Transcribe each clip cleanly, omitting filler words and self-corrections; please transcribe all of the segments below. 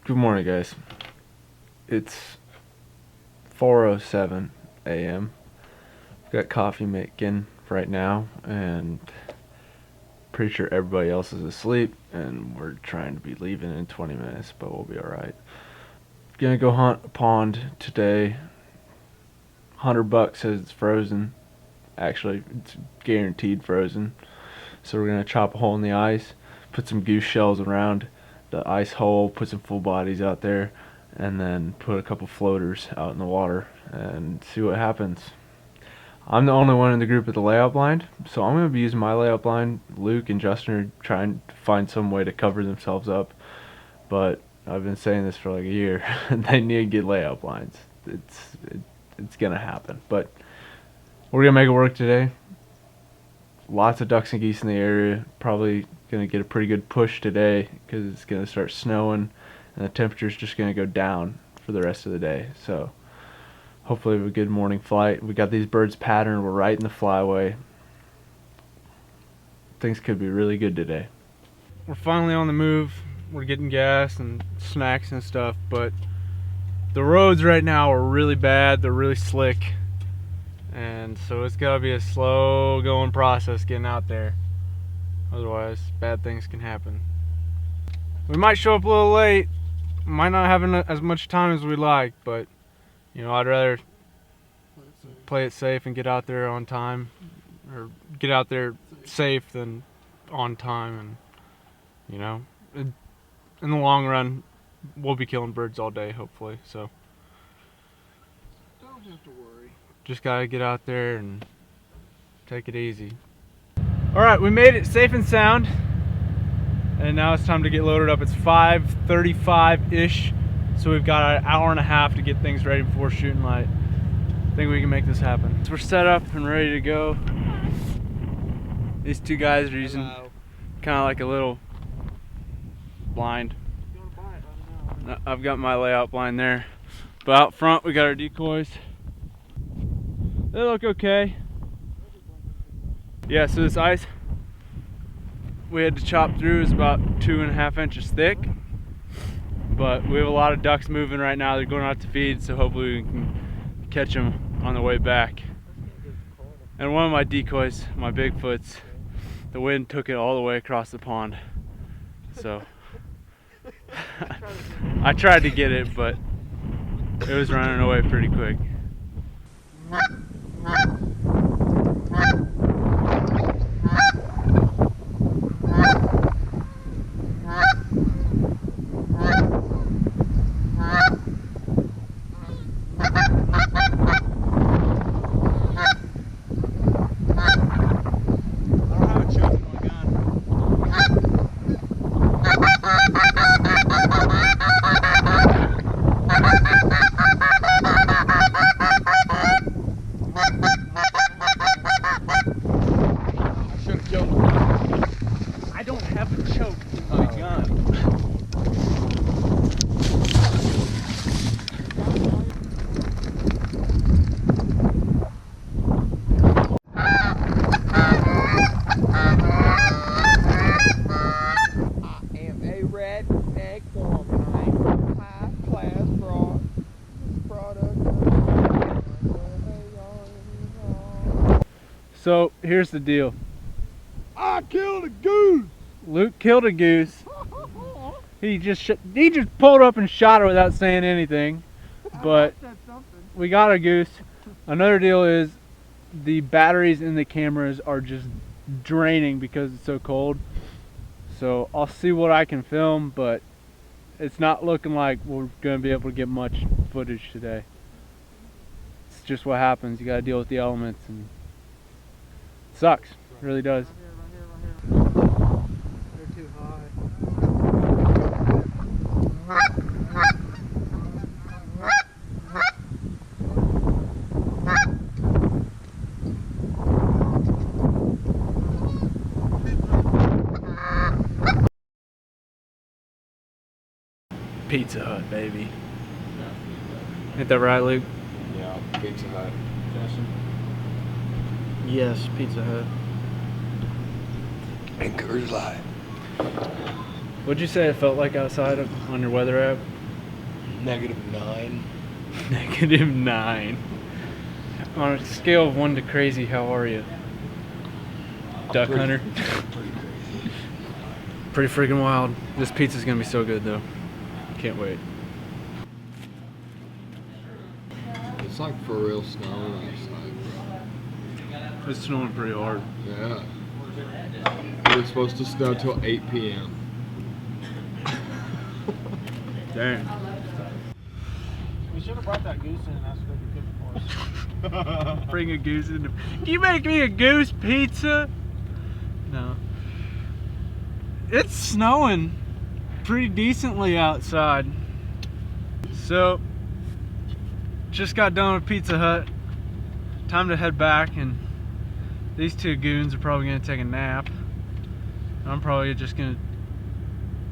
Good morning, guys. It's 4:07 a.m. Got coffee making right now, and pretty sure everybody else is asleep, and we're trying to be leaving in 20 minutes, but we'll be alright. Gonna go hunt a pond today. $100 says it's frozen. Actually, it's guaranteed frozen. So we're gonna chop a hole in the ice, put some goose shells around the ice hole, put some full bodies out there, and then put a couple floaters out in the water and see what happens. I'm the only one in the group with the layout blind, so I'm going to be using my layout blind. Luke and Justin are trying to find some way to cover themselves up, but I've been saying this for like a year, and they need to get layout blinds. It's going to happen, but we're going to make it work today. Lots of ducks and geese in the area. Probably going to get a pretty good push today because it's going to start snowing, and the temperature's just going to go down for the rest of the day. So hopefully we have a good morning flight. We got these birds patterned. We're right in the flyway. Things could be really good today. We're finally on the move. We're getting gas and snacks and stuff, but the roads right now are really bad. They're really slick, and so it's gotta be a slow going process getting out there. Otherwise, bad things can happen. We might show up a little late. Might not have as much time as we'd like, but you know, I'd rather play it safe and get out there on time, or get out there safe than on time. And you know, in the long run, we'll be killing birds all day, hopefully. So don't have to worry. Just gotta get out there and take it easy. All right, we made it safe and sound, and now it's time to get loaded up. It's 5:35-ish, so we've got an hour and a half to get things ready before shooting light. I think we can make this happen. So we're set up and ready to go. These two guys are using kind of like a little blind. I've got my layout blind there, but out front we got our decoys. They look okay. Yeah, so this ice we had to chop through is about 2.5 inches thick, but we have a lot of ducks moving right now. They're going out to feed, so hopefully we can catch them on the way back. And one of my decoys, my Bigfoots, the wind took it all the way across the pond, so I tried to get it, but it was running away pretty quick. I don't have a choke in my gun. I am a redneck woman. High class broad. Product. So here's the deal. I killed a goose. Luke killed a goose. He just pulled up and shot her without saying anything. But we got a goose. Another deal is the batteries in the cameras are just draining because it's so cold. So I'll see what I can film, but it's not looking like we're going to be able to get much footage today. It's just what happens. You got to deal with the elements, and it sucks. It really does. They're too high. Pizza Hut, baby. Ain't that right, Luke? Yeah, Pizza Hut. Yes, Pizza Hut. And Coors Light. What'd you say it felt like outside on your weather app? -9. -9. On a scale of 1 to crazy, how are you? Duck hunter? Pretty freaking wild. This pizza's gonna be so good though. Can't wait. It's like for real snowing outside, bro. It's snowing pretty hard. Yeah. It's supposed to snow till 8 p.m. Dang. We should have brought that goose in. That's what we could for us. Bring a goose in. Can you make me a goose pizza? No. It's snowing pretty decently outside. So, just got done with Pizza Hut. Time to head back, and these two goons are probably gonna take a nap. I'm probably just gonna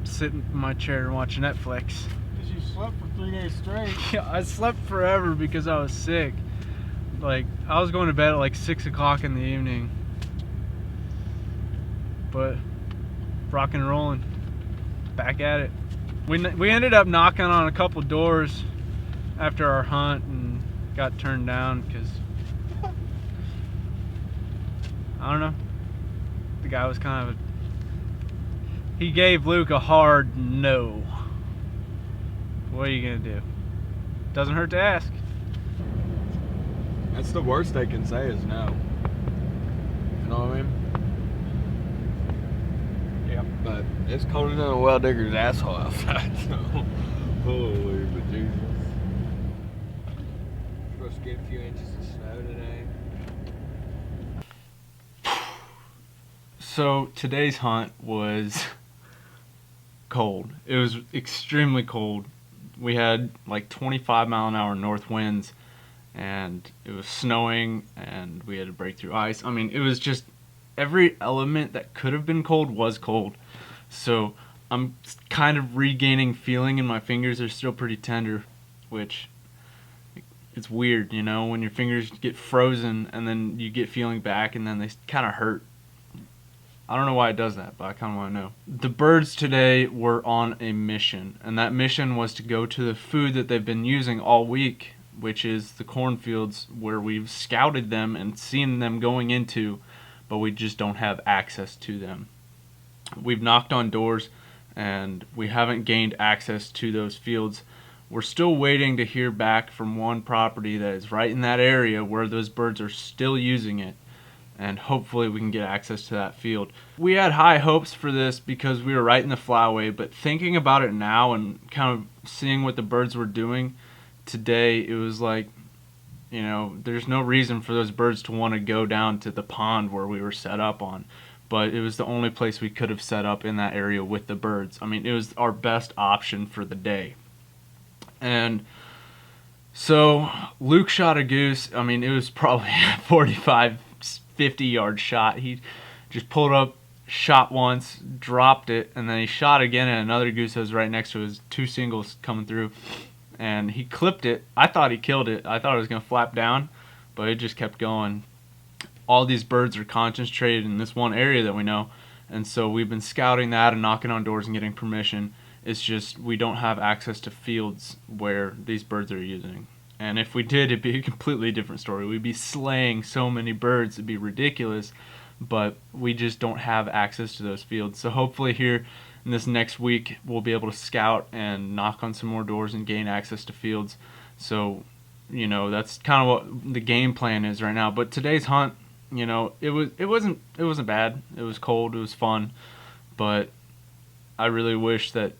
sit in my chair and watch Netflix. Because you slept for 3 days straight. Yeah, I slept forever because I was sick. Like, I was going to bed at like 6 o'clock in the evening. But, rock and rolling. Back at it. We ended up knocking on a couple doors after our hunt and got turned down because, I don't know. The guy was kind of he gave Luke a hard no. What are you gonna do? Doesn't hurt to ask. That's the worst they can say is no. You know what I mean? Yep. But it's colder than a well digger's asshole outside, so. Holy but Jesus. Supposed to get a few inches of snow today. So today's hunt was cold. It was extremely cold. We had like 25-mile-an-hour north winds, and it was snowing, and we had to break through ice. I mean, it was just every element that could have been cold was cold. So I'm kind of regaining feeling, and my fingers are still pretty tender, which it's weird, you know, when your fingers get frozen and then you get feeling back and then they kind of hurt. I don't know why it does that, but I kind of want to know. The birds today were on a mission, and that mission was to go to the food that they've been using all week, which is the cornfields where we've scouted them and seen them going into, but we just don't have access to them. We've knocked on doors, and we haven't gained access to those fields. We're still waiting to hear back from one property that is right in that area where those birds are still using it, and hopefully we can get access to that field. We had high hopes for this because we were right in the flyway, but thinking about it now and kind of seeing what the birds were doing today, it was like, you know, there's no reason for those birds to want to go down to the pond where we were set up on, but it was the only place we could have set up in that area with the birds. I mean, it was our best option for the day. And so Luke shot a goose. I mean, it was probably a 45 50-yard shot. He just pulled up, shot once, dropped it, and then he shot again at another goose that was right next to his, two singles coming through, and he clipped it. I thought he killed it. I thought it was going to flap down, but it just kept going. All these birds are concentrated in this one area that we know, and so we've been scouting that and knocking on doors and getting permission. It's just we don't have access to fields where these birds are using. And if we did, it'd be a completely different story. We'd be slaying so many birds, it'd be ridiculous, but we just don't have access to those fields. So hopefully here in this next week, we'll be able to scout and knock on some more doors and gain access to fields. So, you know, that's kind of what the game plan is right now. But today's hunt, you know, it wasn't bad. It was cold, it was fun, but I really wish that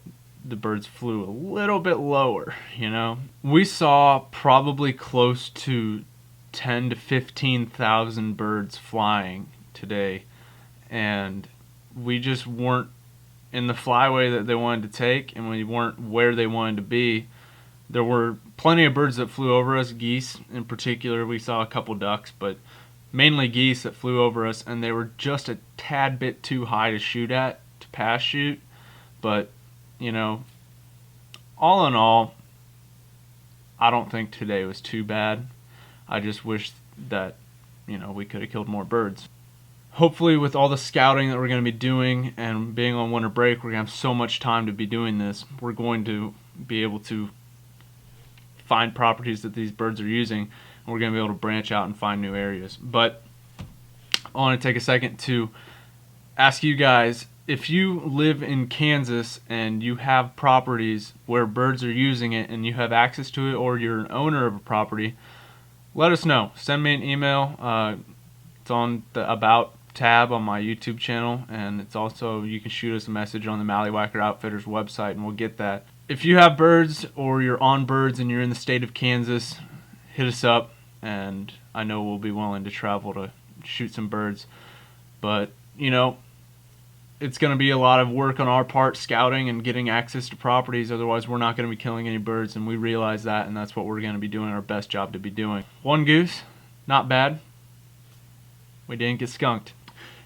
the birds flew a little bit lower, you know. We saw probably close to 10 to 15,000 birds flying today, and we just weren't in the flyway that they wanted to take, and we weren't where they wanted to be. There were plenty of birds that flew over us, geese in particular. We saw a couple ducks, but mainly geese that flew over us, and they were just a tad bit too high to shoot at, to pass shoot. But, you know, all in all, I don't think today was too bad. I just wish that, you know, we could have killed more birds. hopefully with all the scouting that we're going to be doing and being on winter break, we're going to have so much time to be doing this. We're going to be able to find properties that these birds are using, and we're going to be able to branch out and find new areas. But I want to take a second to ask you guys, if you live in Kansas and you have properties where birds are using it and you have access to it, or you're an owner of a property, let us know. Send me an email. It's on the About tab on my YouTube channel, and it's also, you can shoot us a message on the Mallywhacker Outfitters website and we'll get that. If you have birds or you're on birds and you're in the state of Kansas, hit us up and I know we'll be willing to travel to shoot some birds. But, you know, it's going to be a lot of work on our part, scouting and getting access to properties. Otherwise, we're not going to be killing any birds, and we realize that, and that's what we're going to be doing our best job to be doing. One goose, not bad. We didn't get skunked.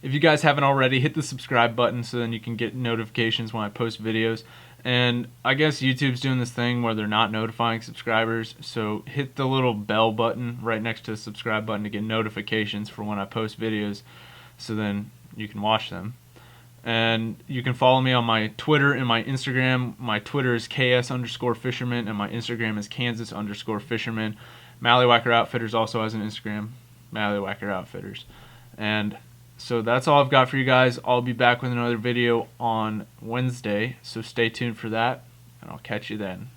If you guys haven't already, hit the subscribe button so then you can get notifications when I post videos. And I guess YouTube's doing this thing where they're not notifying subscribers, so hit the little bell button right next to the subscribe button to get notifications for when I post videos, so then you can watch them. And you can follow me on my Twitter and my Instagram. My Twitter is KS_fisherman and my Instagram is Kansas_fisherman. Mallywhacker Outfitters also has an Instagram, Mallywhacker Outfitters. And so that's all I've got for you guys. I'll be back with another video on Wednesday, so stay tuned for that, and I'll catch you then.